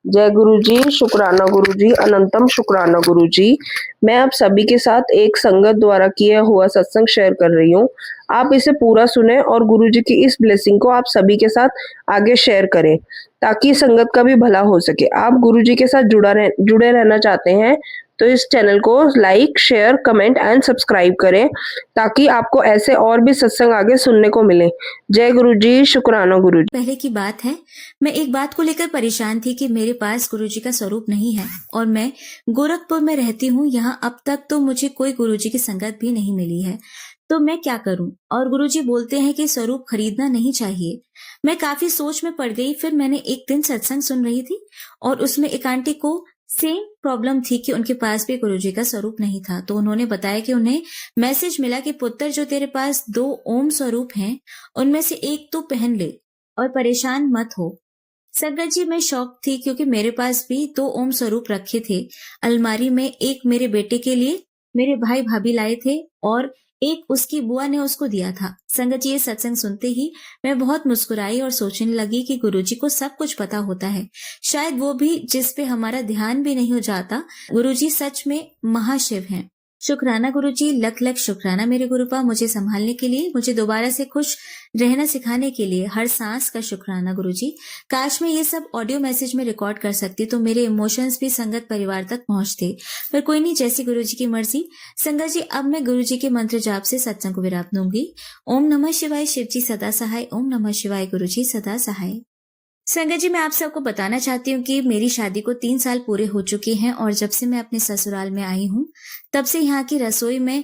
जय गुरु जी, शुक्राना गुरु जी, अनंतम शुक्राना गुरु जी। मैं आप सभी के साथ एक संगत द्वारा किया हुआ सत्संग शेयर कर रही हूँ। आप इसे पूरा सुने और गुरु जी की इस ब्लेसिंग को आप सभी के साथ आगे शेयर करें, ताकि संगत का भी भला हो सके। आप गुरु जी के साथ जुड़े रहना चाहते हैं, तो इस चैनल को like, share, comment and subscribe करें, ताकि आपको ऐसे और भी सत्संग आगे सुनने को मिले। जय गुरु जी, शुक्राना गुरु जी। पहले की बात है, मैं एक बात को लेकर परेशान थी कि मेरे पास गुरुजी का स्वरूप नहीं है और मैं गोरखपुर में रहती हूँ। यहाँ अब तक तो मुझे कोई गुरुजी की संगत भी नहीं मिली है, तो मैं क्या करूं? और गुरुजी बोलते हैं कि स्वरूप खरीदना नहीं चाहिए। मैं काफी सोच में पड़ गई। फिर मैंने एक दिन सत्संग सुन रही थी और उसमें एक आंटी को सेम प्रॉब्लम थी कि उनके पास भी गुरुजी का स्वरूप नहीं था। तो उन्होंने बताया कि उन्हें मैसेज मिला कि पुत्र, जो तेरे पास 2 ओम स्वरूप हैं, उनमें से एक तो पहन ले और परेशान मत हो। संगत जी, मैं शॉक थी क्योंकि मेरे पास भी 2 ओम स्वरूप रखे थे अलमारी में। एक मेरे बेटे के लिए मेरे भाई भाभी लाए थे और एक उसकी बुआ ने उसको दिया था। संगत जी, ये सत्संग सुनते ही मैं बहुत मुस्कुराई और सोचने लगी कि गुरुजी को सब कुछ पता होता है, शायद वो भी जिस पे हमारा ध्यान भी नहीं हो जाता। गुरुजी सच में महाशिव हैं। शुक्राना गुरुजी, लख लख शुक्राना मेरे गुरुपा, मुझे संभालने के लिए, मुझे दोबारा से खुश रहना सिखाने के लिए। हर सांस का शुक्राना गुरुजी। काश मैं ये सब ऑडियो मैसेज में रिकॉर्ड कर सकती तो मेरे इमोशंस भी संगत परिवार तक पहुंचते, पर कोई नहीं, जैसी गुरुजी की मर्जी। संगत जी, अब मैं गुरुजी के मंत्र जाप से सत्संग को विराम दूंगी। ओम नमः शिवाय, शिव जी सदा सहाय। ओम नमः शिवाय, गुरुजी सदा सहाय। संगत जी, मैं आप सबको बताना चाहती हूँ कि मेरी शादी को 3 साल पूरे हो चुके हैं और जब से मैं अपने ससुराल में आई हूँ, तब से यहाँ की रसोई में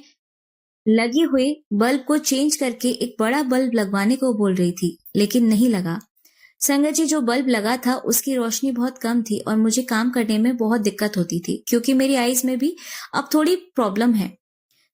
लगे हुए बल्ब को चेंज करके एक बड़ा बल्ब लगवाने को बोल रही थी, लेकिन नहीं लगा। संगत जी, जो बल्ब लगा था उसकी रोशनी बहुत कम थी और मुझे काम करने में बहुत दिक्कत होती थी, क्योंकि मेरी आईज में भी अब थोड़ी प्रॉब्लम है।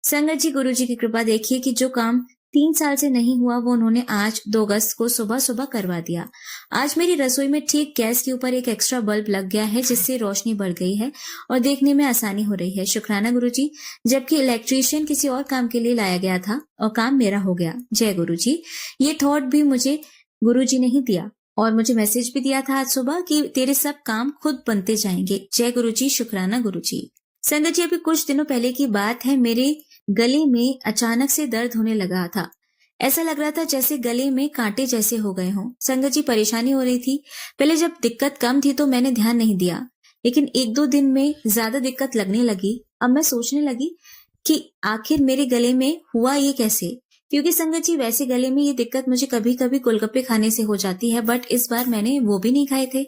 संगत जी, गुरु जी की कृपा देखिए कि जो काम 3 साल से नहीं हुआ वो उन्होंने आज 2 अगस्त को सुबह सुबह करवा दिया। आज मेरी रसोई में ठीक गैस के ऊपर एक एक्स्ट्रा बल्ब लग गया है, जिससे रोशनी बढ़ गई है और देखने में आसानी हो रही है। शुक्राना गुरु जी। जबकि इलेक्ट्रीशियन किसी और काम के लिए लाया गया था और काम मेरा हो गया। जय गुरु जी। ये थॉट भी मुझे गुरु जी ने ही दिया और मुझे मैसेज भी दिया था आज सुबह कि तेरे सब काम खुद बनते जाएंगे। जय गुरु जी, शुक्राना गुरु जी। संगत जी, अभी कुछ दिनों पहले की बात है, मेरे गले में अचानक से दर्द होने लगा था। ऐसा लग रहा था जैसे गले में कांटे जैसे हो गए हों। संगत जी, परेशानी हो रही थी। पहले जब दिक्कत कम थी तो मैंने ध्यान नहीं दिया, लेकिन 1-2 दिन में ज्यादा दिक्कत लगने लगी। अब मैं सोचने लगी कि आखिर मेरे गले में हुआ ये कैसे, क्योंकि संगत जी, वैसे गले में ये दिक्कत मुझे कभी कभी गोलगप्पे खाने से हो जाती है, बट इस बार मैंने वो भी नहीं खाए थे।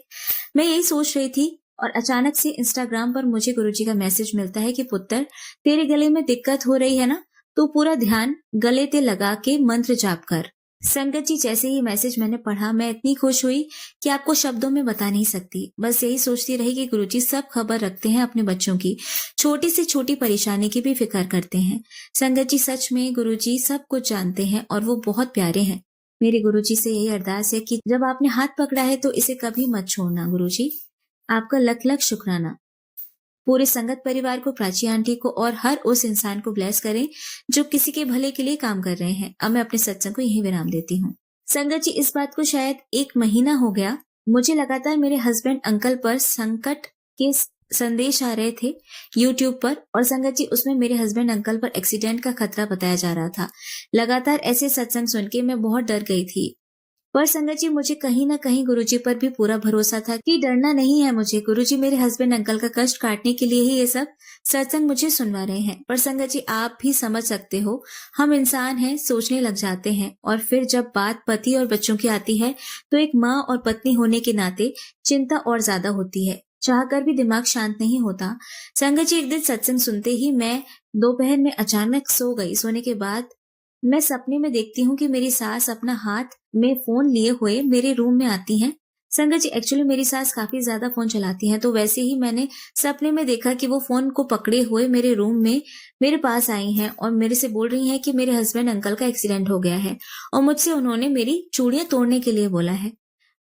मैं यही सोच रही थी और अचानक से इंस्टाग्राम पर मुझे गुरुजी का मैसेज मिलता है कि पुत्र, तेरे गले में दिक्कत हो रही है ना, तो पूरा ध्यान गले पे लगा के मंत्र जाप कर। संगत जी, जैसे ही मैसेज मैंने पढ़ा, मैं इतनी खुश हुई कि आपको शब्दों में बता नहीं सकती। बस यही सोचती रही कि गुरुजी सब खबर रखते हैं अपने बच्चों की, छोटी से छोटी परेशानी की भी फिक्र करते हैं। संगत जी, सच में गुरुजी सब कुछ जानते हैं और वो बहुत प्यारे हैं। मेरे गुरुजी से यही अरदास है कि जब आपने हाथ पकड़ा है तो इसे कभी मत छोड़ना। गुरुजी, आपका लख लख शुक्राना। पूरे संगत परिवार को, प्राची आंटी को और हर उस इंसान को ब्लेस करें जो किसी के भले के लिए काम कर रहे हैं। अब मैं अपने सत्संग को यहीं विराम देती हूँ। संगत जी, इस बात को शायद 1 महीना हो गया, मुझे लगातार मेरे हस्बैंड अंकल पर संकट के संदेश आ रहे थे यूट्यूब पर, और संगत जी, उसमें मेरे हस्बैंड अंकल पर एक्सीडेंट का खतरा बताया जा रहा था। लगातार ऐसे सत्संग सुन के मैं बहुत डर गई थी, पर संगत जी, मुझे कहीं ना कहीं गुरुजी पर भी पूरा भरोसा था कि डरना नहीं है मुझे। गुरुजी मेरे हस्बैंड अंकल का कष्ट काटने के लिए ही ये सब सत्संग मुझे सुनवा रहे हैं। पर संगत जी, आप भी समझ सकते हो, हम इंसान हैं, सोचने लग जाते हैं, और फिर जब बात पति और बच्चों की आती है तो एक माँ और पत्नी होने के नाते चिंता और ज्यादा होती है। चाहकर भी दिमाग शांत नहीं होता। संगत जी, एक दिन सत्संग सुनते ही मैं दोपहर में अचानक सो गई। सोने के बाद मैं सपने में देखती हूँ कि मेरी सास अपना हाथ में फोन लिए हुए मेरे रूम में आती हैं। संगत जी, एक्चुअली मेरी सास काफी ज्यादा फोन चलाती हैं, तो वैसे ही मैंने सपने में देखा कि वो फोन को पकड़े हुए मेरे रूम में मेरे पास आई हैं और मेरे से बोल रही हैं कि मेरे हस्बैंड अंकल का एक्सीडेंट हो गया है और मुझसे उन्होंने मेरी चूड़ियां तोड़ने के लिए बोला है।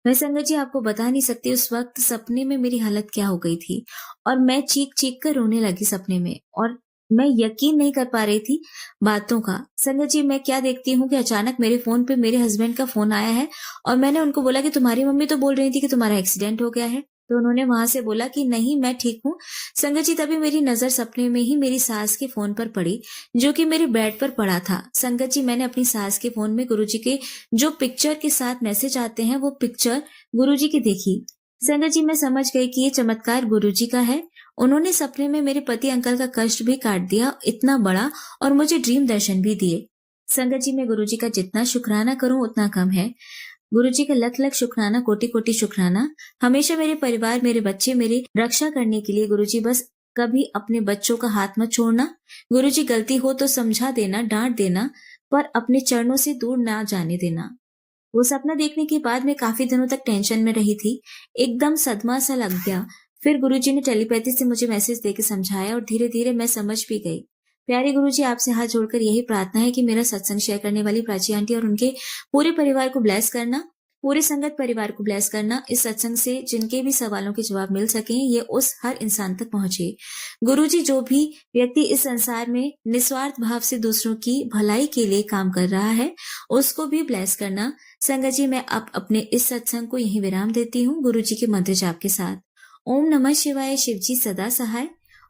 मैं संगत जी आपको बता नहीं सकती उस वक्त सपने में मेरी हालत क्या हो गई थी, और मैं चीख चीख कर रोने लगी सपने में, और मैं यकीन नहीं कर पा रही थी बातों का। संगत जी, मैं क्या देखती हूँ कि अचानक मेरे फोन पे मेरे हस्बैंड का फोन आया है और मैंने उनको बोला कि तुम्हारी मम्मी तो बोल रही थी कि तुम्हारा एक्सीडेंट हो गया है। तो उन्होंने वहां से बोला कि नहीं, मैं ठीक हूँ। संगत जी, तभी मेरी नजर सपने में ही मेरी सास के फोन पर पड़ी, जो कि मेरे बेड पर पड़ा था। संगत जी, मैंने अपनी सास के फोन में गुरुजी के जो पिक्चर के साथ मैसेज आते हैं, वो पिक्चर गुरुजी की देखी। संगत जी, मैं समझ गई कि ये चमत्कार गुरुजी का है। उन्होंने सपने में मेरे पति अंकल का कष्ट भी काट दिया, इतना बड़ा, और मुझे ड्रीम दर्शन भी दिए। संगत जी, मैं गुरुजी का जितना शुक्राना करूं उतना कम है। गुरुजी का लख लख शुक्राना, कोटि कोटि शुक्राना। हमेशा मेरे परिवार, मेरे बच्चे, मेरी रक्षा करने के लिए गुरुजी, बस कभी अपने बच्चों का हाथ मत छोड़ना। गुरुजी, गलती हो तो समझा देना, डांट देना, पर अपने चरणों से दूर ना जाने देना। वो सपना देखने के बाद मैं काफी दिनों तक टेंशन में रही थी। एकदम सदमा सा लग गया। फिर गुरुजी ने टेलीपैथी से मुझे मैसेज देके समझाया और धीरे धीरे मैं समझ भी गई। प्यारे गुरुजी, आपसे हाथ जोड़कर यही प्रार्थना है कि मेरा सत्संग शेयर करने वाली प्राची आंटी और उनके पूरे परिवार को ब्लेस करना, पूरे संगत परिवार को ब्लेस करना। इस सत्संग से जिनके भी सवालों के जवाब मिल सके, ये उस हर इंसान तक पहुंचे। गुरुजी, जो भी व्यक्ति इस संसार में निस्वार्थ भाव से दूसरों की भलाई के लिए काम कर रहा है, उसको भी ब्लेस करना। संगत जी, मैं अब अपने इस सत्संग को यहीं विराम देती हूँ, गुरुजी के मंत्र जाप के साथ। ओम नमः शिवाय, शिवजी सदा सहाय।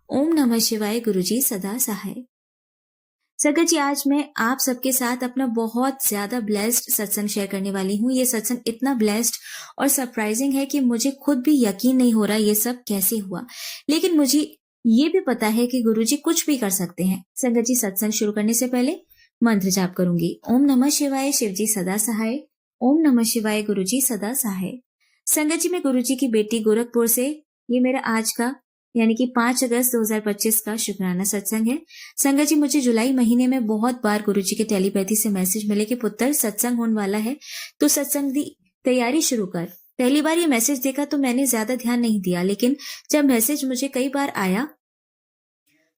ओम नमः शिवाय, गुरुजी सदा सहाय। संगत जी, आज मैं आप सबके साथ अपना बहुत ज्यादा ब्लेस्ड सत्संग शेयर करने वाली हूँ। ये सत्संग इतना ब्लेस्ड और सरप्राइजिंग है कि मुझे खुद भी यकीन नहीं हो रहा ये सब कैसे हुआ, लेकिन मुझे ये भी पता है कि गुरुजी कुछ भी कर सकते हैं। संगत जी, सत्संग शुरू करने से पहले मंत्र जाप करूंगी। ओम नमः शिवाय, शिवजी सदा सहाय। ओम नमः शिवाय, गुरुजी सदा सहाय। संगत जी, मैं गुरुजी की बेटी गोरखपुर से, ये मेरा आज का यानी कि 5 अगस्त 2025 का शुक्राना सत्संग है। संगत जी, मुझे जुलाई महीने में बहुत बार गुरुजी के टेलीपैथी से मैसेज मिले कि पुत्र, सत्संग होने वाला है, तो सत्संग की तैयारी शुरू कर। पहली बार ये मैसेज देखा तो मैंने ज्यादा ध्यान नहीं दिया, लेकिन जब मैसेज मुझे कई बार आया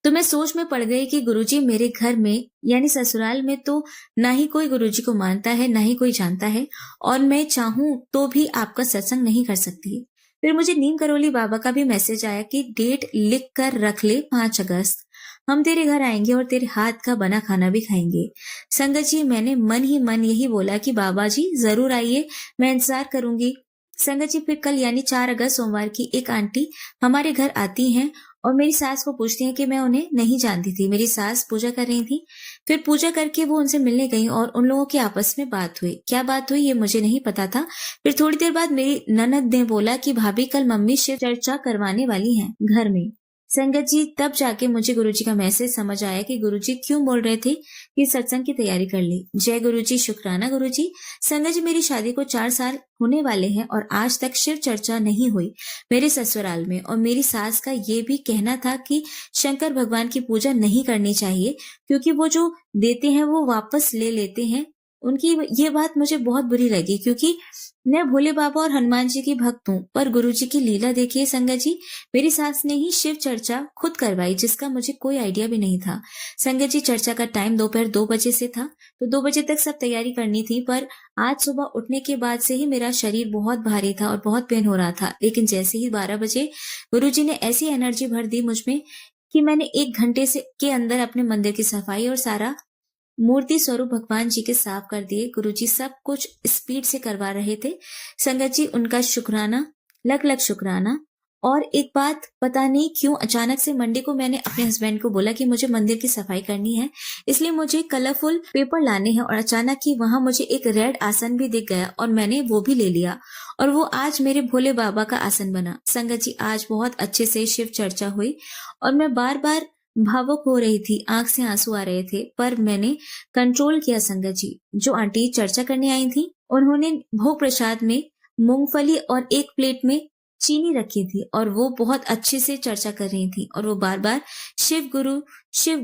तो मैं सोच में पड़ गई कि गुरुजी मेरे घर में यानी ससुराल में तो ना ही कोई गुरुजी को मानता है, ना ही कोई जानता है, और मैं चाहूं तो भी आपका सत्संग नहीं कर सकती। फिर मुझे नीम करोली बाबा का भी मैसेज आया कि डेट लिख कर रख ले, 5 अगस्त हम तेरे घर आएंगे और तेरे हाथ का बना खाना भी खाएंगे। संगत जी, मैंने मन ही मन यही बोला कि बाबा जी जरूर आइए, मैं इंतजार करूंगी। संगत जी, फिर कल यानी 4 अगस्त सोमवार की एक आंटी हमारे घर आती हैं और मेरी सास को पूछती हैं कि मैं उन्हें नहीं जानती थी। मेरी सास पूजा कर रही थी। फिर पूजा करके वो उनसे मिलने गई और उन लोगों की आपस में बात हुई। क्या बात हुई ये मुझे नहीं पता था। फिर थोड़ी देर बाद मेरी ननद ने बोला कि भाभी कल मम्मी शिव चर्चा करवाने वाली हैं घर में। संगत जी, तब जाके मुझे गुरुजी का मैसेज समझ आया कि गुरुजी क्यों बोल रहे थे कि सत्संग की तैयारी कर ली। जय गुरुजी, शुक्राना गुरुजी। संगत जी, मेरी शादी को 4 साल होने वाले हैं और आज तक शिव चर्चा नहीं हुई मेरे ससुराल में। और मेरी सास का ये भी कहना था कि शंकर भगवान की पूजा नहीं करनी चाहिए, क्योंकि वो जो देते हैं वो वापस ले लेते हैं। उनकी ये बात मुझे बहुत बुरी लगी, क्योंकि मैं भोले बाबा और हनुमान जी की भक्त हूँ। पर गुरुजी की लीला देखिए संगत जी, मेरी सास ने ही शिव चर्चा खुद करवाई, जिसका मुझे कोई आइडिया भी नहीं था। संगत जी, चर्चा का टाइम दोपहर 2 बजे से था, तो 2 बजे तक सब तैयारी करनी थी। पर आज सुबह उठने के बाद से ही मेरा शरीर बहुत भारी था और बहुत पेन हो रहा था। लेकिन जैसे ही 12 बजे गुरुजी ने ऐसी एनर्जी भर दी मुझ में कि मैंने 1 घंटे से के अंदर अपने मंदिर की सफाई और सारा मूर्ति स्वरूप भगवान जी के साफ कर दिए। गुरुजी सब कुछ स्पीड से करवा रहे थे। संगत जी, उनका शुक्राना, लख लख शुक्राना। और एक बात, पता नहीं क्यों अचानक से मंडे को मैंने अपने हस्बैंड को बोला कि मुझे मंदिर की सफाई करनी है, इसलिए मुझे कलरफुल पेपर लाने हैं। और अचानक ही वहां मुझे एक रेड आसन भी दिख गया और मैंने वो भी ले लिया और वो आज मेरे भोले बाबा का आसन बना। संगत जी, आज बहुत अच्छे से शिव चर्चा हुई और मैं बार बार भावुक हो रही थी, आंख से आंसू आ रहे थे, पर मैंने कंट्रोल किया। संगत जी, जो आंटी चर्चा करने आई थी, उन्होंने भोग प्रसाद में मूंगफली और एक प्लेट में चीनी रखी थी और वो बहुत अच्छे से चर्चा कर रही थी और वो बार बार शिव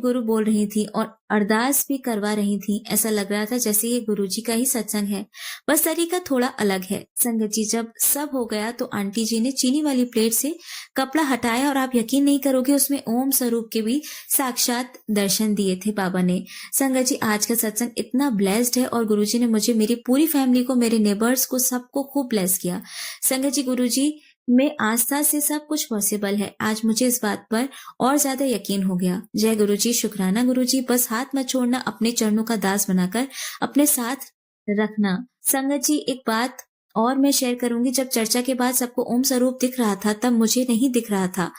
गुरु बोल रही थी और अरदास भी करवा रही थी। ऐसा लग रहा था जैसे ये गुरुजी का ही सत्संग है, बस तरीका थोड़ा अलग है। संगत जी, जब सब हो गया तो आंटी जी ने चीनी वाली प्लेट से कपड़ा हटाया और आप यकीन नहीं करोगे, उसमें ओम स्वरूप के भी साक्षात दर्शन दिए थे बाबा ने। संगत जी, आज का सत्संग इतना ब्लेस्ड है और गुरुजी ने मुझे, मेरी पूरी फैमिली को, मेरे नेबर्स को, सबको खूब ब्लेस किया। संगत जी, गुरुजी में आस्था से सब कुछ पॉसिबल है। आज मुझे इस बात पर और ज्यादा यकीन हो गया। जय गुरुजी, शुक्राना गुरुजी। बस हाथ मत छोड़ना, अपने चरणों का दास बनाकर अपने साथ रखना। संगत जी, एक बात और मैं शेयर करूंगी, जब चर्चा के बाद सबको ओम स्वरूप दिख रहा था तब मुझे नहीं दिख रहा था।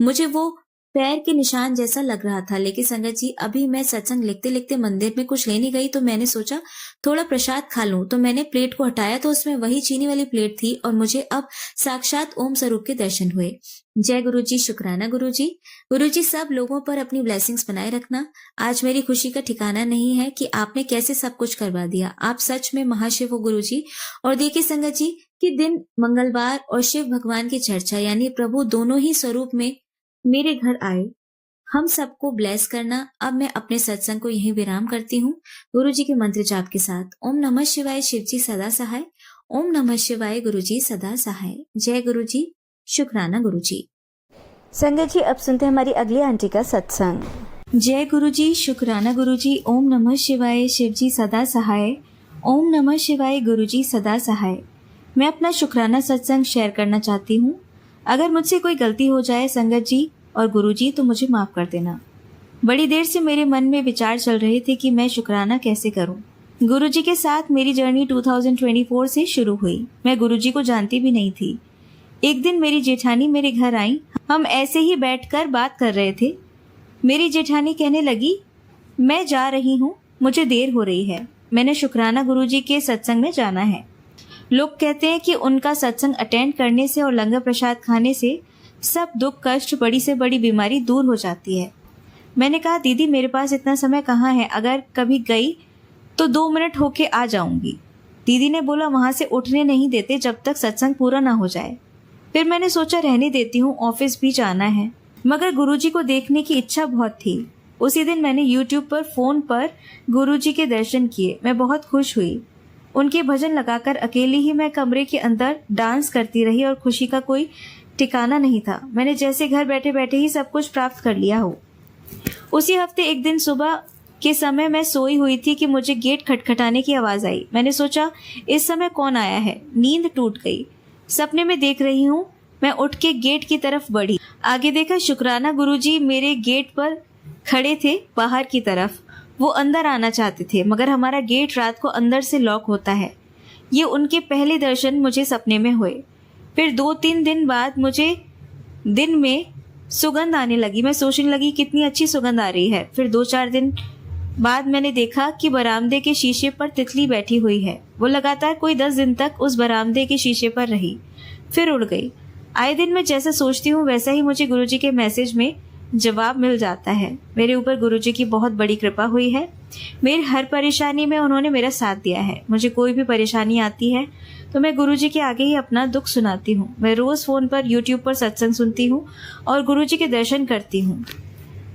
मुझे वो पैर के निशान जैसा लग रहा था। लेकिन संगत जी, अभी मैं सत्संग लिखते लिखते मंदिर में कुछ लेने गई तो मैंने सोचा थोड़ा प्रसाद खा लूं। तो मैंने प्लेट को हटाया तो उसमें वही चीनी वाली प्लेट थी और मुझे अब साक्षात ओम स्वरूप के दर्शन हुए। जय गुरु जी, शुक्राना गुरु जी। गुरु जी, सब लोगों पर अपनी ब्लेसिंग्स बनाए रखना। आज मेरी खुशी का ठिकाना नहीं है कि आपने कैसे सब कुछ करवा दिया। आप सच में महाशिव हो गुरु जी। और देखिए संगत जी, कि दिन मंगलवार और शिव भगवान की चर्चा यानी प्रभु दोनों ही स्वरूप में मेरे घर आए। हम सबको ब्लेस करना। अब मैं अपने सत्संग को यहीं विराम करती हूँ गुरु जी के मंत्र जाप के साथ। ओम नमः शिवाय, शिव जी सदा सहाय। ओम नमः शिवाय, गुरु जी सदा सहाय। जय गुरु जी, शुक्राना गुरु जी। संगत जी, अब सुनते हैं हमारी अगली आंटी का सत्संग। जय गुरु जी, शुक्राना गुरु जी। ओम नमः शिवाय, शिव जी सदा सहाय। ओम नमः शिवाय, गुरु जी सदा सहाय। मैं अपना शुक्राना सत्संग शेयर करना चाहती हूँ। अगर मुझसे कोई गलती हो जाए संगत जी और गुरु जी तो मुझे माफ कर देना। बड़ी देर से मेरे मन में विचार चल रहे थे कि मैं शुक्राना कैसे करूं। गुरु जी के साथ मेरी जर्नी 2024 से शुरू हुई। मैं गुरु जी को जानती भी नहीं थी। एक दिन मेरी जेठानी मेरे घर आई। हम ऐसे ही बैठकर बात कर रहे थे। मेरी जेठानी कहने लगी, मैं जा रही हूँ, मुझे देर हो रही है, मैंने शुक्राना गुरु जी के सत्संग में जाना है। लोग कहते हैं कि उनका सत्संग अटेंड करने से और लंगर प्रसाद खाने से सब दुख कष्ट, बड़ी से बड़ी बीमारी दूर हो जाती है। मैंने कहा, दीदी मेरे पास इतना समय कहाँ है, अगर कभी गई तो 2 मिनट होके आ जाऊंगी। दीदी ने बोला, वहां से उठने नहीं देते जब तक सत्संग पूरा ना हो जाए। फिर मैंने सोचा रहने देती हूँ, ऑफिस भी जाना है। मगर गुरुजी को देखने की इच्छा बहुत थी। उसी दिन मैंने यूट्यूब पर फोन पर गुरुजी के दर्शन किए। मैं बहुत खुश हुई। उनके भजन लगाकर अकेली ही मैं कमरे के अंदर डांस करती रही और खुशी का कोई ठिकाना नहीं था। मैंने जैसे घर बैठे बैठे ही सब कुछ प्राप्त कर लिया हो। उसी हफ्ते एक दिन सुबह के समय मैं सोई हुई थी कि मुझे गेट खटखटाने की आवाज आई। मैंने सोचा इस समय कौन आया है। नींद टूट गई। सपने में देख रही हूँ। मैं उठ के गेट की तरफ बढ़ी। आगे देखा शुक्राना गुरुजी मेरे गेट पर खड़े थे बाहर की तरफ। वो अंदर आना चाहते थे मगर हमारा गेट रात को अंदर से लॉक होता है। ये उनके पहले दर्शन मुझे सपने में हुए। फिर 2-3 दिन बाद मुझे दिन में सुगंध आने लगी। मैं सोचने लगी कितनी अच्छी सुगंध आ रही है। फिर 2-4 दिन बाद मैंने देखा कि बरामदे के शीशे पर तितली बैठी हुई है। वो लगातार कोई 10 दिन तक उस बरामदे के शीशे पर रही, फिर उड़ गई। आए दिन मैं जैसा सोचती हूँ वैसा ही मुझे गुरुजी के मैसेज में जवाब मिल जाता है। मेरे ऊपर गुरुजी की बहुत बड़ी कृपा हुई है। मेरी हर परेशानी में उन्होंने मेरा साथ दिया है। मुझे कोई भी परेशानी आती है तो मैं गुरुजी के आगे ही अपना दुख सुनाती हूँ। मैं रोज फोन पर यूट्यूब पर सत्संग सुनती हूँ और गुरुजी के दर्शन करती हूँ।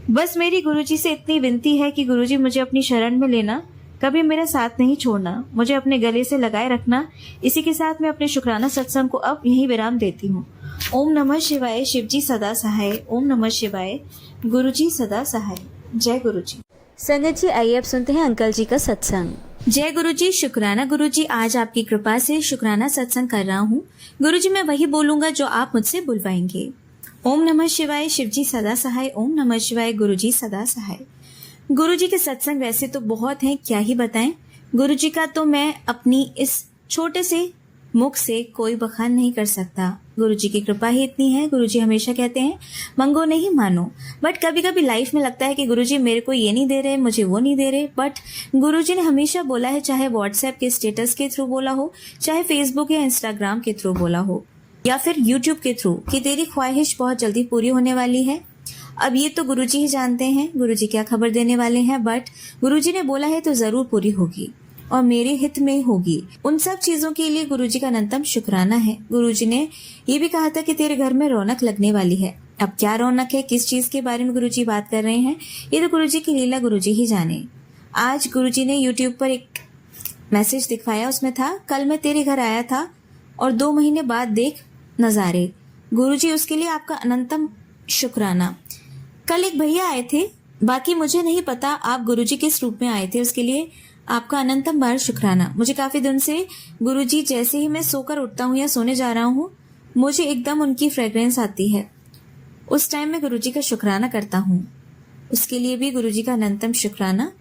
बस मेरी गुरुजी से इतनी विनती है कि गुरुजी मुझे अपनी शरण में लेना, कभी मेरा साथ नहीं छोड़ना, मुझे अपने गले से लगाए रखना। इसी के साथ मैं अपने शुक्राना सत्संग को अब यहीं विराम देती हूँ। ओम नमः शिवाय, शिव जी सदा सहाय। ओम नमः शिवाय, गुरु जी सदा सहाय। जय गुरु जी। संगत जी, आइए अब सुनते हैं अंकल जी का सत्संग। जय गुरु जी, शुक्राना गुरु जी। आज आपकी कृपा से शुक्राना सत्संग कर रहा हूँ। गुरु जी मैं वही बोलूंगा जो आप मुझसे बुलवाएंगे। ओम नमः शिवाय, शिव जी सदा सहाय। ओम नमः शिवाय, गुरु जी सदा सहाय। गुरु जी के सत्संग वैसे तो बहुत हैं, क्या ही बताएं। गुरु जी का तो मैं अपनी इस छोटे से मुख से कोई बखान नहीं कर सकता। गुरु जी की कृपा ही इतनी है। गुरु जी हमेशा कहते हैं मंगो नहीं मानो। बट कभी कभी लाइफ में लगता है कि गुरु जी मेरे को ये नहीं दे रहे, मुझे वो नहीं दे रहे। बट गुरु जी ने हमेशा बोला है, चाहे व्हाट्सएप के स्टेटस के थ्रू बोला हो, चाहे फेसबुक या इंस्टाग्राम के थ्रू बोला हो, या फिर यूट्यूब के थ्रू, कि तेरी ख्वाहिश बहुत जल्दी पूरी होने वाली है। अब ये तो गुरुजी ही जानते हैं गुरुजी क्या खबर देने वाले हैं, बट गुरुजी ने बोला है तो जरूर पूरी होगी और मेरे हित में होगी। उन सब चीजों के लिए गुरुजी का अनंतम शुक्राना है। गुरुजी ने ये भी कहा था कि तेरे घर में रौनक लगने वाली है। अब क्या रौनक है, किस चीज के बारे में गुरुजी बात कर रहे हैं, ये तो गुरुजी की लीला गुरुजी ही जाने। आज गुरुजी ने यूट्यूब पर एक मैसेज दिखवाया, उसमें था कल मैं तेरे घर आया था और 2 महीने बाद देख नजारे। गुरुजी उसके लिए आपका अनंतम शुक्राना। कल एक भैया आए थे, बाकी मुझे नहीं पता आप गुरुजी किस रूप में आए थे, उसके लिए आपका अनंतम बार शुक्राना। मुझे काफी दिन से गुरुजी जैसे ही मैं सोकर उठता हूँ या सोने जा रहा हूँ, मुझे एकदम उनकी फ्रेग्रेंस आती है। उस टाइम मैं गुरुजी का शुक्राना करता हूँ, उसके लिए भी गुरुजी का अनंतम शुक्राना।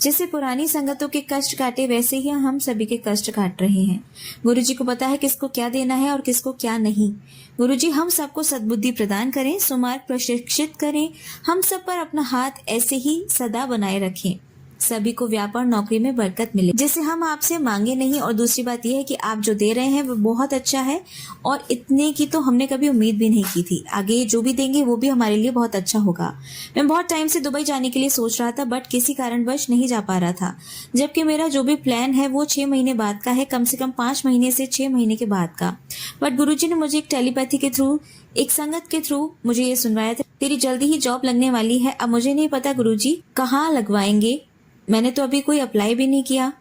जैसे पुरानी संगतों के कष्ट काटे वैसे ही हम सभी के कष्ट काट रहे हैं। गुरुजी को पता है किसको क्या देना है और किसको क्या नहीं। गुरुजी हम सबको सद्बुद्धि प्रदान करें, सुमार्ग प्रशिक्षित करें, हम सब पर अपना हाथ ऐसे ही सदा बनाए रखें, सभी को व्यापार नौकरी में बरकत मिले जैसे हम आपसे मांगे नहीं। और दूसरी बात यह है कि आप जो दे रहे हैं वो बहुत अच्छा है और इतने की तो हमने कभी उम्मीद भी नहीं की थी। आगे जो भी देंगे वो भी हमारे लिए बहुत अच्छा होगा। मैं बहुत टाइम से दुबई जाने के लिए सोच रहा था बट किसी कारणवश नहीं जा पा रहा था, जबकि मेरा जो भी प्लान है वो 6 महीने बाद का है, कम से कम 5 महीने से 6 महीने के बाद का। बट गुरुजी ने मुझे एक टेलीपैथी के थ्रू, एक संगत के थ्रू मुझे ये सुनवाया था, तेरी जल्दी ही जॉब लगने वाली है। अब मुझे नहीं पता गुरुजी कहाँ लगवाएंगे, मैंने तो अभी कोई अप्लाई भी नहीं किया,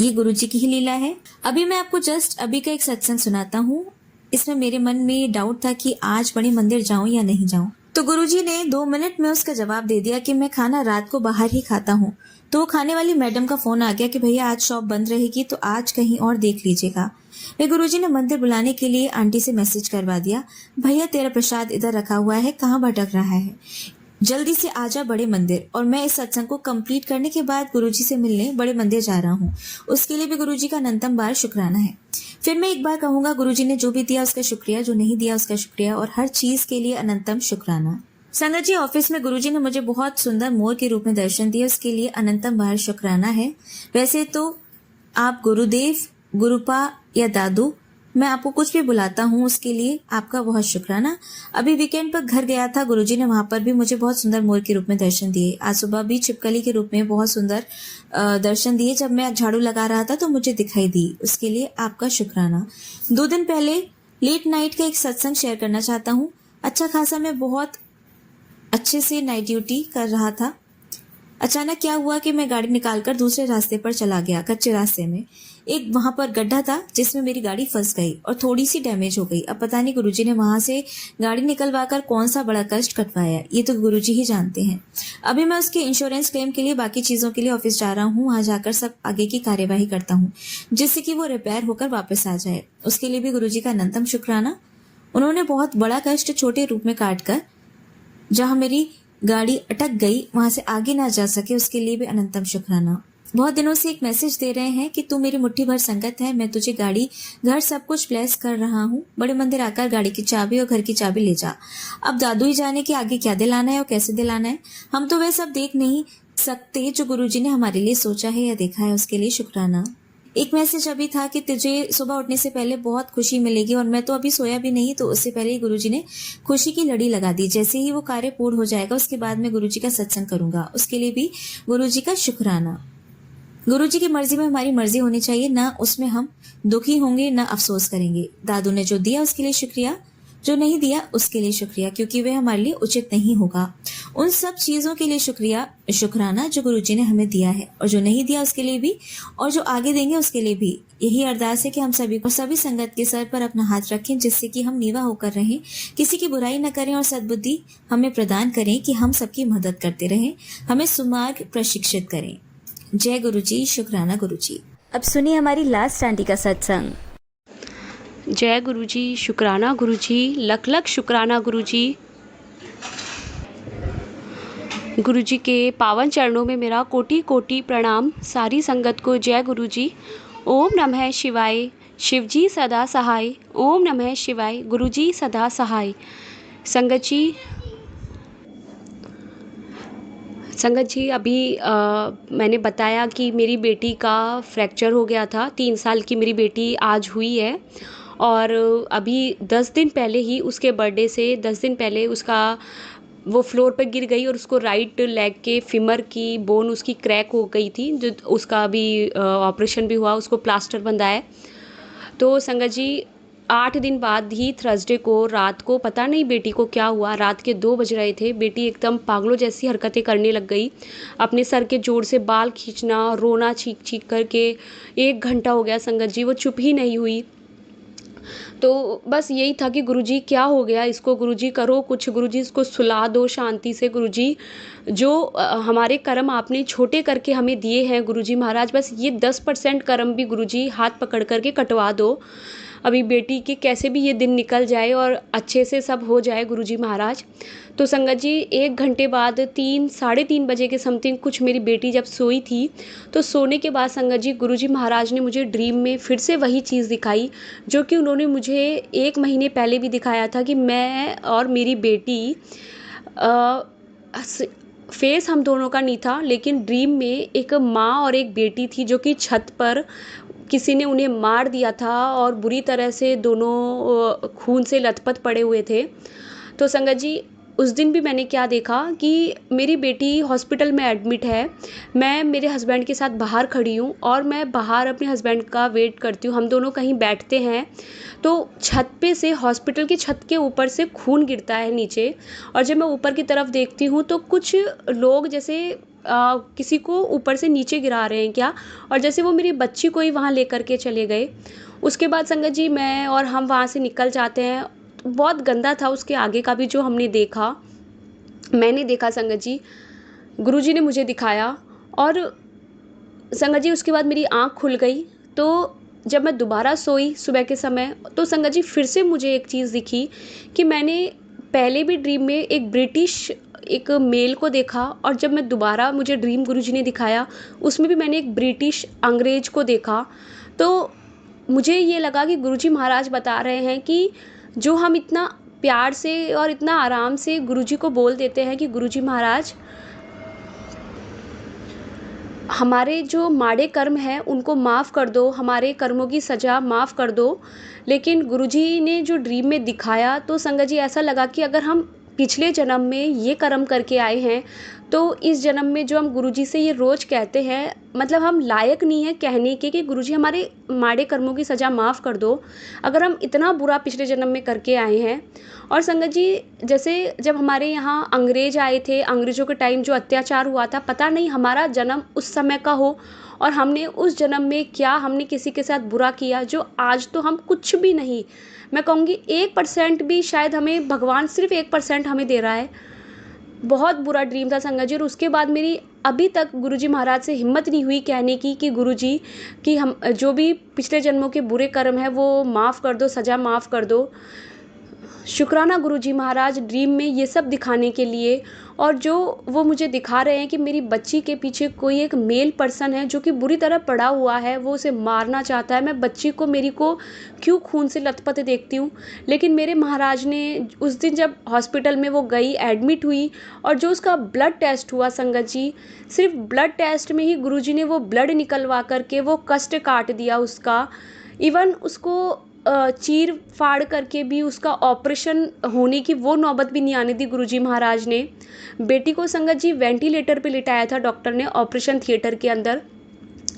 ये गुरुजी की ही लीला है। अभी मैं आपको जस्ट अभी का एक सत्संग सुनाता हूँ। इसमें मेरे मन में डाउट था कि आज बड़े मंदिर जाऊं या नहीं जाऊं, तो गुरुजी ने 2 मिनट में उसका जवाब दे दिया कि मैं खाना रात को बाहर ही खाता हूँ। तो वो खाने वाली मैडम का फोन आ गया कि भैया आज शॉप बंद रहेगी तो आज कहीं और देख लीजिएगा। वे गुरुजी ने मंदिर बुलाने के लिए आंटी से मैसेज करवा दिया, भैया तेरा प्रसाद इधर रखा हुआ है, कहाँ भटक रहा है, जल्दी से आजा बड़े मंदिर। और मैं इस सत्संग को कंप्लीट करने के बाद गुरुजी से मिलने बड़े मंदिर जा रहा हूँ। उसके लिए भी गुरुजी का अनंतम बार शुक्राना है। फिर मैं एक बार कहूंगा, गुरुजी ने जो भी दिया उसका शुक्रिया, जो नहीं दिया उसका शुक्रिया, और हर चीज के लिए अनंतम शुक्राना। संगत जी, ऑफिस में गुरुजी ने मुझे बहुत सुंदर मोर के रूप में दर्शन दिया, उसके लिए अनंतम बार शुक्राना है। वैसे तो आप गुरुदेव, गुरुपा या दादू, मैं आपको कुछ भी बुलाता हूँ उसके लिए आपका बहुत शुक्राना। अभी वीकेंड पर घर गया था, गुरुजी ने वहां पर भी मुझे बहुत सुंदर मोर के रूप में दर्शन दिए। आज सुबह भी छिपकली के रूप में बहुत सुंदर दर्शन दिए। जब मैं झाड़ू लगा रहा था तो मुझे दिखाई दी, उसके लिए आपका शुक्राना। 2 दिन पहले लेट नाइट का एक सत्संग शेयर करना चाहता हूँ। अच्छा खासा मैं बहुत अच्छे से नाइट ड्यूटी कर रहा था। अचानक क्या हुआ कि मैं गाड़ी निकालकर दूसरे रास्ते पर चला गया। कच्चे रास्ते में एक वहां पर गड्ढा था जिसमें मेरी गाड़ी फंस गई और थोड़ी सी डैमेज हो गई। अब पता नहीं गुरुजी ने वहां से गाड़ी निकलवाकर कौन सा बड़ा कष्ट कटवाया, ये तो गुरुजी ही जानते हैं। अभी मैं उसके इंश्योरेंस क्लेम के लिए, बाकी चीजों के लिए ऑफिस जा रहा हूँ। वहां जाकर सब आगे की कार्यवाही करता हूँ जिससे कि वो रिपेयर होकर वापस आ जाए। उसके लिए भी गुरुजी का अनंतम शुक्राना। उन्होंने बहुत बड़ा कष्ट छोटे रूप में काट कर जहां मेरी गाड़ी अटक गई वहां से आगे ना जा सके, उसके लिए भी अनंतम शुक्राना। बहुत दिनों से एक मैसेज दे रहे हैं कि तू मेरी मुट्ठी भर संगत है, मैं तुझे गाड़ी, घर सब कुछ ब्लेस कर रहा हूँ। बड़े मंदिर आकर गाड़ी की चाबी और घर की चाबी ले जा। अब दादू ही जाने कि आगे क्या दिलाना है और कैसे दिलाना है, हम तो वह सब देख नहीं सकते जो गुरुजी ने हमारे लिए सोचा है या देखा है, उसके लिए शुक्राना। एक मैसेज अभी था कि तुझे सुबह उठने से पहले बहुत खुशी मिलेगी, और मैं तो अभी सोया भी नहीं, तो उससे पहले ही गुरुजी ने खुशी की लड़ी लगा दी। जैसे ही वो कार्य पूर्ण हो जाएगा उसके बाद मैं गुरुजी का सत्संग करूंगा, उसके लिए भी गुरुजी का शुक्राना। गुरुजी की मर्जी में हमारी मर्जी होनी चाहिए, ना उसमें हम दुखी होंगे ना अफसोस करेंगे। दादू ने जो दिया उसके लिए शुक्रिया, जो नहीं दिया उसके लिए शुक्रिया, क्योंकि वह हमारे लिए उचित नहीं होगा। उन सब चीजों के लिए शुक्राना जो गुरुजी ने हमें दिया है, और जो नहीं दिया उसके लिए भी, और जो आगे देंगे उसके लिए भी। यही अरदास है कि हम सभी को, सभी संगत के सर पर अपना हाथ रखें जिससे कि हम नीवा होकर रहें, किसी की बुराई न करें और सद्बुद्धि हमें प्रदान करें कि हम सबकी मदद करते रहें, हमें सुमार्ग प्रशिक्षित करें। जय गुरुजी, शुक्राना गुरुजी। अब सुनिए हमारी लास्ट आंटी का सत्संग। जय गुरुजी, शुक्राना गुरुजी, लख लख शुक्राना गुरुजी। गुरुजी के पावन चरणों में मेरा कोटि कोटि प्रणाम। सारी संगत को जय गुरुजी। ओम नमः शिवाय। शिवजी सदा सहाय। ओम नमः शिवाय। गुरुजी सदा सहाय। संगत जी अभी मैंने बताया कि मेरी बेटी का फ्रैक्चर हो गया था। 3 साल की मेरी बेटी आज हुई है, और अभी 10 दिन पहले ही, उसके बर्थडे से 10 दिन पहले उसका वो फ्लोर पर गिर गई और उसको राइट लेग के फीमर की बोन उसकी क्रैक हो गई थी, जो उसका अभी ऑपरेशन भी हुआ, उसको प्लास्टर बंधा है। तो संगत जी 8 दिन बाद ही थर्सडे को रात को पता नहीं बेटी को क्या हुआ, रात के 2 बज रहे थे, बेटी एकदम पागलों जैसी हरकतें करने लग गई। अपने सर के जोड़ से बाल खींचना, रोना चीख चीख करके। 1 घंटा हो गया संगत जी, वो चुप ही नहीं हुई। तो बस यही था कि गुरुजी क्या हो गया इसको, गुरुजी करो कुछ, गुरुजी इसको सुला दो शांति से। गुरुजी जो हमारे कर्म आपने छोटे करके हमें दिए हैं गुरुजी महाराज, बस ये 10% कर्म भी गुरुजी हाथ पकड़ करके कटवा दो। अभी बेटी के कैसे भी ये दिन निकल जाए और अच्छे से सब हो जाए गुरुजी महाराज। तो संगत जी 1 घंटे बाद 3 साढ़े 3 बजे के समथिंग कुछ मेरी बेटी जब सोई थी, तो सोने के बाद संगत जी गुरुजी महाराज ने मुझे ड्रीम में फिर से वही चीज़ दिखाई, जो कि उन्होंने मुझे 1 महीने पहले भी दिखाया था कि मैं और मेरी बेटी फेस हम दोनों का नहीं था, लेकिन ड्रीम में एक माँ और एक बेटी थी जो कि छत पर किसी ने उन्हें मार दिया था और बुरी तरह से दोनों खून से लथपथ पड़े हुए थे। तो संगत जी उस दिन भी मैंने क्या देखा कि मेरी बेटी हॉस्पिटल में एडमिट है, मैं मेरे हस्बैंड के साथ बाहर खड़ी हूँ और मैं बाहर अपने हस्बैंड का वेट करती हूँ, हम दोनों कहीं बैठते हैं तो छत पे से हॉस्पिटल की छत के ऊपर से खून गिरता है नीचे। और जब मैं ऊपर की तरफ देखती हूँ तो कुछ लोग जैसे किसी को ऊपर से नीचे गिरा रहे हैं क्या, और जैसे वो मेरी बच्ची को ही वहाँ लेकर के चले गए। उसके बाद संगत जी मैं और हम वहाँ से निकल जाते हैं। तो बहुत गंदा था उसके आगे का भी जो हमने देखा, मैंने देखा संगत जी, गुरुजी ने मुझे दिखाया। और संगत जी उसके बाद मेरी आँख खुल गई। तो जब मैं दोबारा सोई सुबह के समय, तो संगत जी फिर से मुझे एक चीज़ दिखी कि मैंने पहले भी ड्रीम में एक ब्रिटिश एक मेल को देखा, और जब मैं दोबारा मुझे ड्रीम गुरुजी ने दिखाया उसमें भी मैंने एक ब्रिटिश अंग्रेज को देखा। तो मुझे ये लगा कि गुरुजी महाराज बता रहे हैं कि जो हम इतना प्यार से और इतना आराम से गुरुजी को बोल देते हैं कि गुरुजी महाराज हमारे जो माड़े कर्म हैं उनको माफ़ कर दो, हमारे कर्मों की सज़ा माफ़ कर दो। लेकिन गुरुजी ने जो ड्रीम में दिखाया तो संगत जी ऐसा लगा कि अगर हम पिछले जन्म में ये कर्म करके आए हैं तो इस जन्म में जो हम गुरुजी से ये रोज़ कहते हैं, मतलब हम लायक नहीं है कहने के कि गुरुजी हमारे माड़े कर्मों की सज़ा माफ़ कर दो, अगर हम इतना बुरा पिछले जन्म में करके आए हैं। और संगत जी जैसे जब हमारे यहाँ अंग्रेज आए थे, अंग्रेज़ों के टाइम जो अत्याचार हुआ था, पता नहीं हमारा जन्म उस समय का हो और हमने उस जन्म में क्या हमने किसी के साथ बुरा किया जो आज तो हम कुछ भी नहीं, मैं कहूँगी 1% भी शायद हमें भगवान सिर्फ 1% हमें दे रहा है। बहुत बुरा ड्रीम था संगत जी। और उसके बाद मेरी अभी तक गुरुजी महाराज से हिम्मत नहीं हुई कहने की कि गुरुजी कि हम जो भी पिछले जन्मों के बुरे कर्म है वो माफ़ कर दो, सज़ा माफ़ कर दो। शुक्राना गुरुजी महाराज ड्रीम में ये सब दिखाने के लिए। और जो वो मुझे दिखा रहे हैं कि मेरी बच्ची के पीछे कोई एक मेल पर्सन है जो कि बुरी तरह पड़ा हुआ है, वो उसे मारना चाहता है। मैं बच्ची को मेरी को क्यों खून से लथपथ देखती हूँ, लेकिन मेरे महाराज ने उस दिन जब हॉस्पिटल में वो गई एडमिट हुई और जो उसका ब्लड टेस्ट हुआ संगत जी, सिर्फ ब्लड टेस्ट में ही गुरुजी ने वो ब्लड निकलवा करके वो कष्ट काट दिया उसका। इवन उसको चीर फाड़ करके भी उसका ऑपरेशन होने की वो नौबत भी नहीं आने दी गुरुजी महाराज ने। बेटी को संगत जी वेंटिलेटर पे लिटाया था डॉक्टर ने ऑपरेशन थिएटर के अंदर,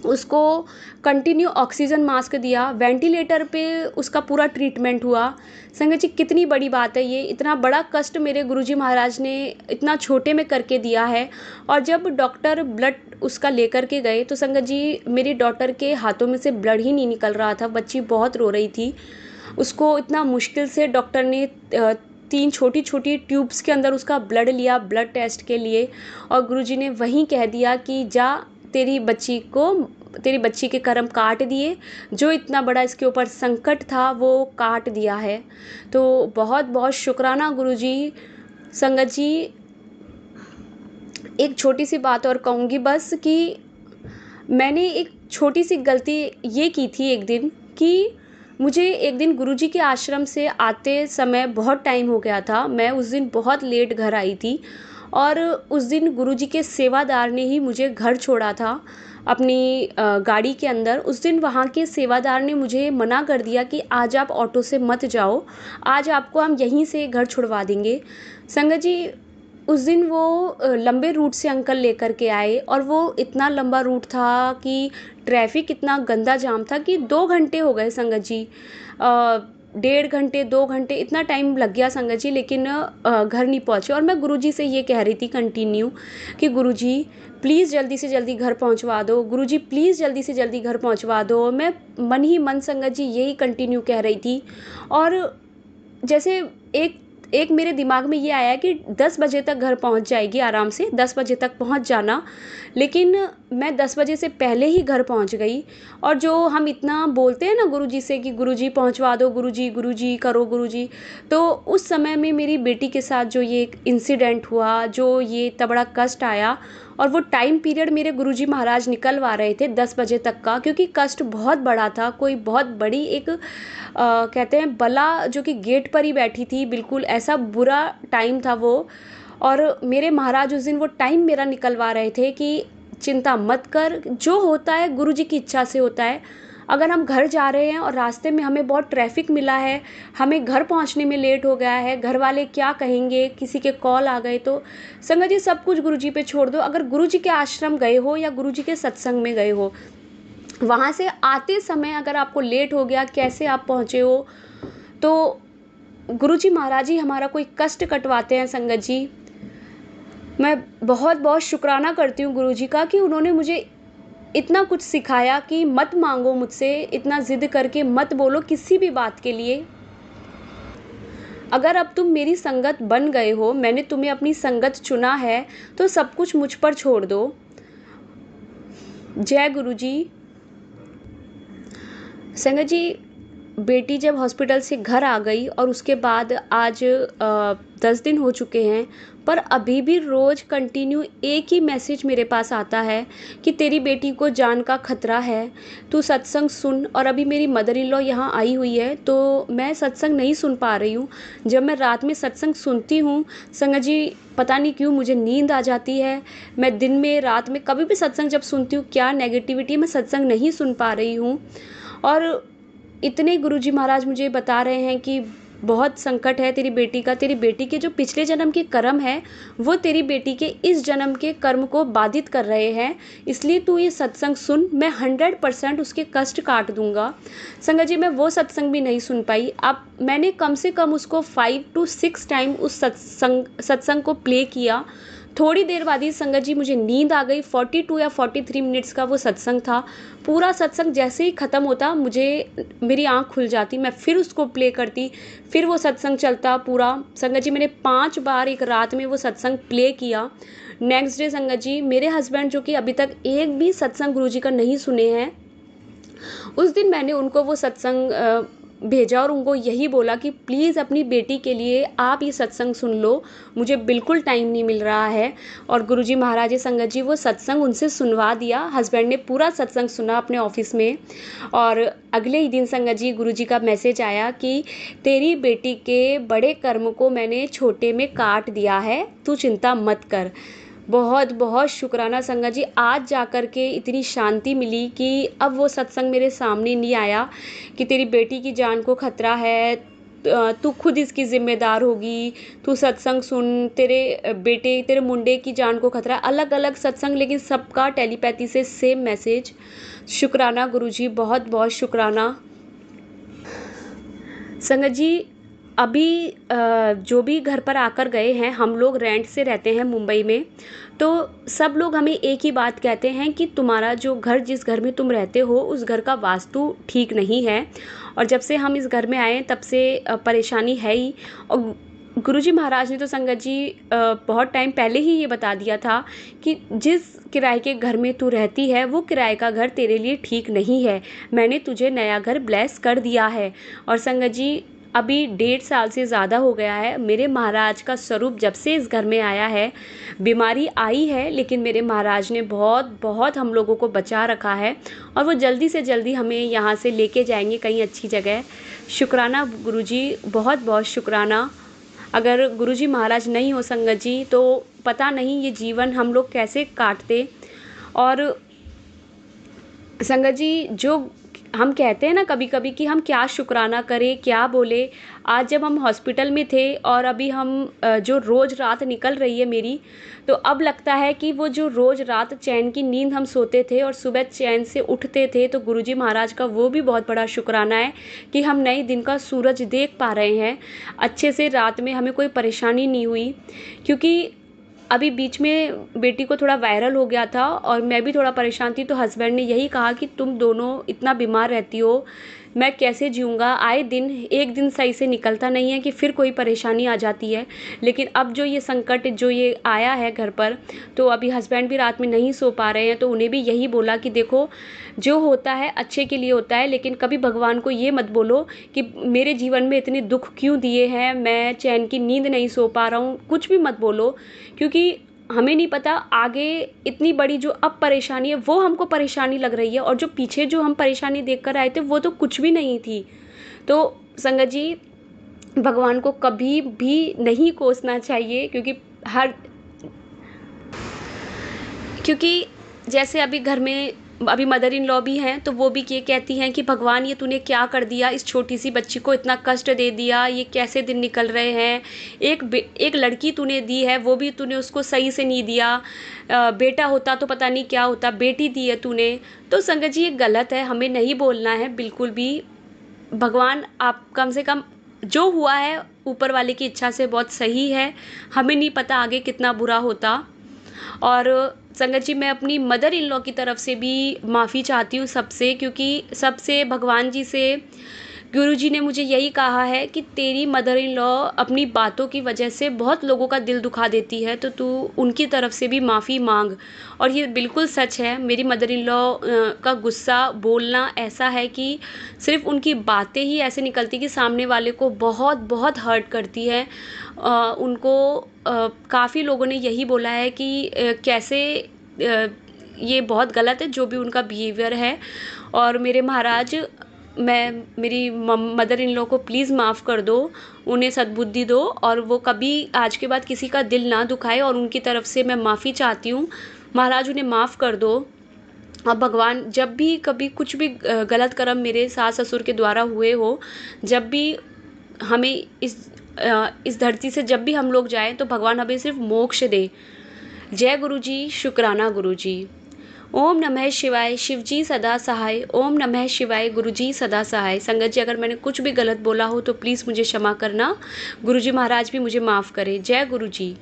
उसको कंटिन्यू ऑक्सीजन मास्क दिया, वेंटिलेटर पे उसका पूरा ट्रीटमेंट हुआ। संगत जी कितनी बड़ी बात है ये, इतना बड़ा कष्ट मेरे गुरुजी महाराज ने इतना छोटे में करके दिया है। और जब डॉक्टर ब्लड उसका लेकर के गए तो संगत जी मेरी डॉटर के हाथों में से ब्लड ही नहीं निकल रहा था, बच्ची बहुत रो रही थी। उसको इतना मुश्किल से डॉक्टर ने 3 छोटी छोटी ट्यूब्स के अंदर उसका ब्लड लिया ब्लड टेस्ट के लिए, और गुरुजी ने वहीं कह दिया कि जा तेरी बच्ची के कर्म काट दिए, जो इतना बड़ा इसके ऊपर संकट था वो काट दिया है। तो बहुत बहुत शुक्राना गुरुजी। संगत जी एक छोटी सी बात और कहूँगी बस कि मैंने एक छोटी सी गलती ये की थी एक दिन कि मुझे एक दिन गुरुजी के आश्रम से आते समय बहुत टाइम हो गया था, मैं उस दिन बहुत लेट घर आई थी। और उस दिन गुरुजी के सेवादार ने ही मुझे घर छोड़ा था अपनी गाड़ी के अंदर। उस दिन वहाँ के सेवादार ने मुझे मना कर दिया कि आज आप ऑटो से मत जाओ, आज आपको हम यहीं से घर छुड़वा देंगे। संगत जी उस दिन वो लंबे रूट से अंकल लेकर के आए और वो इतना लंबा रूट था कि ट्रैफिक इतना गंदा जाम था कि 2 घंटे हो गए संगत जी, 1.5 घंटे 2 घंटे इतना टाइम लग गया संगत जी, लेकिन घर नहीं पहुँचे। और मैं गुरुजी से ये कह रही थी कंटिन्यू कि गुरुजी प्लीज़ जल्दी से जल्दी घर पहुँचवा दो, गुरुजी प्लीज़ जल्दी से जल्दी घर पहुँचवा दो। मैं मन ही मन संगत जी यही कंटिन्यू कह रही थी। और जैसे एक एक मेरे दिमाग में ये आया कि 10 बजे तक घर पहुंच जाएगी आराम से, 10 बजे तक पहुंच जाना। लेकिन मैं 10 बजे से पहले ही घर पहुंच गई। और जो हम इतना बोलते हैं ना गुरुजी से कि गुरुजी पहुंचवा दो, गुरुजी गुरुजी करो गुरुजी, तो उस समय में मेरी बेटी के साथ जो ये इंसिडेंट हुआ, जो ये इतना बड़ा कष्ट आया, और वो टाइम पीरियड मेरे गुरुजी महाराज निकलवा रहे थे 10 बजे तक का, क्योंकि कष्ट बहुत बड़ा था। कोई बहुत बड़ी एक कहते हैं बला जो कि गेट पर ही बैठी थी, बिल्कुल ऐसा बुरा टाइम था वो। और मेरे महाराज उस दिन वो टाइम मेरा निकलवा रहे थे कि चिंता मत कर, जो होता है गुरुजी की इच्छा से होता है। अगर हम घर जा रहे हैं और रास्ते में हमें बहुत ट्रैफिक मिला है, हमें घर पहुंचने में लेट हो गया है, घर वाले क्या कहेंगे, किसी के कॉल आ गए, तो संगत जी सब कुछ गुरुजी पे छोड़ दो। अगर गुरुजी के आश्रम गए हो या गुरुजी के सत्संग में गए हो, वहाँ से आते समय अगर आपको लेट हो गया, कैसे आप पहुँचे हो, तो गुरुजी महाराज ही हमारा कोई कष्ट कटवाते हैं। संगत जी मैं बहुत बहुत शुक्राना करती हूँ गुरुजी का कि उन्होंने मुझे इतना कुछ सिखाया कि मत मांगो मुझसे, इतना जिद करके मत बोलो किसी भी बात के लिए। अगर अब तुम मेरी संगत बन गए हो, मैंने तुम्हें अपनी संगत चुना है, तो सब कुछ मुझ पर छोड़ दो। जय गुरुजी। संगत जी बेटी जब हॉस्पिटल से घर आ गई और उसके बाद आज 10 दिन हो चुके हैं, पर अभी भी रोज़ कंटिन्यू एक ही मैसेज मेरे पास आता है कि तेरी बेटी को जान का खतरा है, तू सत्संग सुन। और अभी मेरी मदर इन लॉ यहाँ आई हुई है, तो मैं सत्संग नहीं सुन पा रही हूँ। जब मैं रात में सत्संग सुनती हूँ संगत जी, पता नहीं क्यों मुझे नींद आ जाती है। मैं दिन में रात में कभी भी सत्संग जब सुनती हूँ, क्या नेगेटिविटी, मैं सत्संग नहीं सुन पा रही हूँ। और इतने गुरुजी महाराज मुझे बता रहे हैं कि बहुत संकट है तेरी बेटी का, तेरी बेटी के जो पिछले जन्म के कर्म है वो तेरी बेटी के इस जन्म के कर्म को बाधित कर रहे हैं, इसलिए तू ये सत्संग सुन, मैं 100% उसके कष्ट काट दूंगा। संगत जी मैं वो सत्संग भी नहीं सुन पाई। अब मैंने कम से कम उसको 5 to 6 टाइम उस सत्संग को प्ले किया। थोड़ी देर बाद ही संगत जी मुझे नींद आ गई। 42 या 43 मिनट्स का वो सत्संग था। पूरा सत्संग जैसे ही ख़त्म होता मेरी आँख खुल जाती, मैं फिर उसको प्ले करती, फिर वो सत्संग चलता पूरा। संगत जी मैंने 5 बार एक रात में वो सत्संग प्ले किया। नेक्स्ट डे संगत जी मेरे हस्बैंड जो कि अभी तक एक भी सत्संग गुरुजी का नहीं सुने हैं, उस दिन मैंने उनको वो सत्संग भेजा और उनको यही बोला कि प्लीज़ अपनी बेटी के लिए आप ये सत्संग सुन लो, मुझे बिल्कुल टाइम नहीं मिल रहा है। और गुरुजी महाराज संगत जी वो सत्संग उनसे सुनवा दिया। हस्बैंड ने पूरा सत्संग सुना अपने ऑफिस में, और अगले ही दिन संगत जी गुरुजी का मैसेज आया कि तेरी बेटी के बड़े कर्म को मैंने छोटे में काट दिया है, तू चिंता मत कर। बहुत बहुत शुक्राना संगत जी, आज जाकर के इतनी शांति मिली कि अब वो सत्संग मेरे सामने नहीं आया कि तेरी बेटी की जान को खतरा है, तू खुद इसकी जिम्मेदार होगी, तू सत्संग सुन, तेरे मुंडे की जान को खतरा। अलग अलग सत्संग, लेकिन सबका टेलीपैथी से सेम मैसेज। शुक्राना गुरुजी, बहुत बहुत शुक्राना। संगत जी अभी जो भी घर पर आकर गए हैं, हम लोग रेंट से रहते हैं मुंबई में, तो सब लोग हमें एक ही बात कहते हैं कि तुम्हारा जो घर, जिस घर में तुम रहते हो, उस घर का वास्तु ठीक नहीं है। और जब से हम इस घर में आए तब से परेशानी है ही। और गुरुजी महाराज ने तो संगत जी बहुत टाइम पहले ही ये बता दिया था कि जिस किराए के घर में तू रहती है वो किराए का घर तेरे लिए ठीक नहीं है, मैंने तुझे नया घर ब्लेस कर दिया है। और संगत जी अभी 1.5 साल से ज़्यादा हो गया है, मेरे महाराज का स्वरूप जब से इस घर में आया है, बीमारी आई है लेकिन मेरे महाराज ने बहुत बहुत हम लोगों को बचा रखा है, और वो जल्दी से जल्दी हमें यहाँ से लेके जाएंगे कहीं अच्छी जगह। शुक्राना गुरुजी, बहुत बहुत शुक्राना। अगर गुरुजी महाराज नहीं हो संगत जी, तो पता नहीं ये जीवन हम लोग कैसे काटते। और संगत जी जो हम कहते हैं ना कभी कभी कि हम क्या शुक्राना करें, क्या बोले। आज जब हम हॉस्पिटल में थे और अभी हम जो रोज़ रात निकल रही है मेरी, तो अब लगता है कि वो जो रोज़ रात चैन की नींद हम सोते थे और सुबह चैन से उठते थे, तो गुरुजी महाराज का वो भी बहुत बड़ा शुक्राना है कि हम नए दिन का सूरज देख पा रहे हैं अच्छे से। रात में हमें कोई परेशानी नहीं हुई, क्योंकि अभी बीच में बेटी को थोड़ा वायरल हो गया था और मैं भी थोड़ा परेशान थी, तो हस्बैंड ने यही कहा कि तुम दोनों इतना बीमार रहती हो, मैं कैसे जीऊँगा। आए दिन एक दिन सही से निकलता नहीं है कि फिर कोई परेशानी आ जाती है। लेकिन अब जो ये संकट जो ये आया है घर पर, तो अभी हस्बैंड भी रात में नहीं सो पा रहे हैं, तो उन्हें भी यही बोला कि देखो जो होता है अच्छे के लिए होता है, लेकिन कभी भगवान को ये मत बोलो कि मेरे जीवन में इतने दुख क्यों दिए हैं, मैं चैन की नींद नहीं सो पा रहा हूँ, कुछ भी मत बोलो। क्योंकि हमें नहीं पता आगे इतनी बड़ी जो अब परेशानी है वो हमको परेशानी लग रही है, और जो पीछे जो हम परेशानी देख कर आए थे वो तो कुछ भी नहीं थी। तो संगत जी, भगवान को कभी भी नहीं कोसना चाहिए, क्योंकि जैसे अभी घर में अभी मदर इन लॉ भी हैं, तो वो भी ये कहती हैं कि भगवान ये तूने क्या कर दिया, इस छोटी सी बच्ची को इतना कष्ट दे दिया, ये कैसे दिन निकल रहे हैं। एक लड़की तूने दी है, वो भी तूने उसको सही से नहीं दिया। बेटा होता तो पता नहीं क्या होता, बेटी दी है तूने। तो संगत जी ये गलत है, हमें नहीं बोलना है बिल्कुल भी। भगवान आप कम से कम जो हुआ है ऊपर वाले की इच्छा से बहुत सही है, हमें नहीं पता आगे कितना बुरा होता। और संगत जी, मैं अपनी मदर इन लॉ की तरफ से भी माफ़ी चाहती हूँ सबसे, क्योंकि सबसे भगवान जी से गुरु जी ने मुझे यही कहा है कि तेरी मदर इन लॉ अपनी बातों की वजह से बहुत लोगों का दिल दुखा देती है, तो तू उनकी तरफ से भी माफ़ी मांग। और ये बिल्कुल सच है, मेरी मदर इन लॉ का गुस्सा बोलना ऐसा है कि सिर्फ उनकी बातें ही ऐसे निकलती कि सामने वाले को बहुत बहुत हर्ट करती है। उनको काफ़ी लोगों ने यही बोला है कि कैसे ये बहुत गलत है जो भी उनका बिहेवियर है। और मेरे महाराज, मैं मेरी मदर इन लॉ को प्लीज़ माफ़ कर दो, उन्हें सद्बुद्धि दो, और वो कभी आज के बाद किसी का दिल ना दुखाए, और उनकी तरफ से मैं माफ़ी चाहती हूँ। महाराज उन्हें माफ़ कर दो। अब भगवान जब भी कभी कुछ भी गलत कर्म मेरे सास ससुर के द्वारा हुए हो, जब भी हमें इस धरती से जब भी हम लोग जाएं, तो भगवान हमें सिर्फ मोक्ष दे। जय गुरु जी, शुक्राना गुरु जी। ओम नमः शिवाय, शिव जी सदा सहाय। ओम नमः शिवाय, गुरु जी सदा सहाय। संगत जी, अगर मैंने कुछ भी गलत बोला हो तो प्लीज़ मुझे क्षमा करना। गुरु जी महाराज भी मुझे माफ़ करें। जय गुरु जी।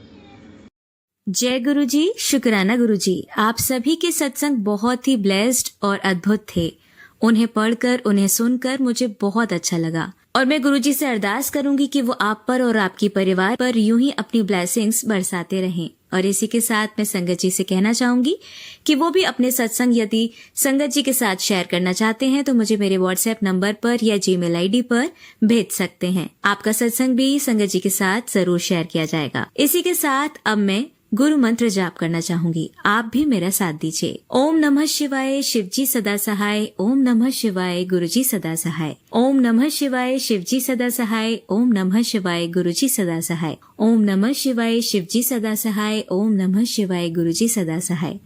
जय गुरु जी, शुक्राना गुरु जी। आप सभी के सत्संग बहुत ही ब्लेस्ड और अद्भुत थे। उन्हें पढ़कर, उन्हें सुनकर मुझे बहुत अच्छा लगा, और मैं गुरु जी से अरदास करूंगी कि वो आप पर और आपकी परिवार पर यूं ही अपनी ब्लेसिंग्स बरसाते रहें। और इसी के साथ मैं संगत जी से कहना चाहूंगी कि वो भी अपने सत्संग यदि संगत जी के साथ शेयर करना चाहते हैं तो मुझे मेरे व्हाट्सएप नंबर पर या जीमेल आईडी पर भेज सकते हैं। आपका सत्संग भी संगत जी के साथ जरूर शेयर किया जाएगा। इसी के साथ अब मैं गुरु मंत्र जाप करना चाहूंगी, आप भी मेरा साथ दीजिए। ओम नमः शिवाय, शिव जी सदा सहाय। ओम नमः शिवाय, गुरु जी सदा सहाय। ओम नमः शिवाय, शिव जी सदा सहाय। ओम नमः शिवाय, गुरु जी सदा सहाय। ओम नमः शिवाय, शिव जी सदा सहाय। ओम नमः शिवाय, गुरु जी सदा सहाय।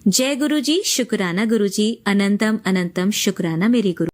जय गुरु जी, शुक्राना गुरु जी। अनंतम अनंतम शुक्राना मेरे गुरु।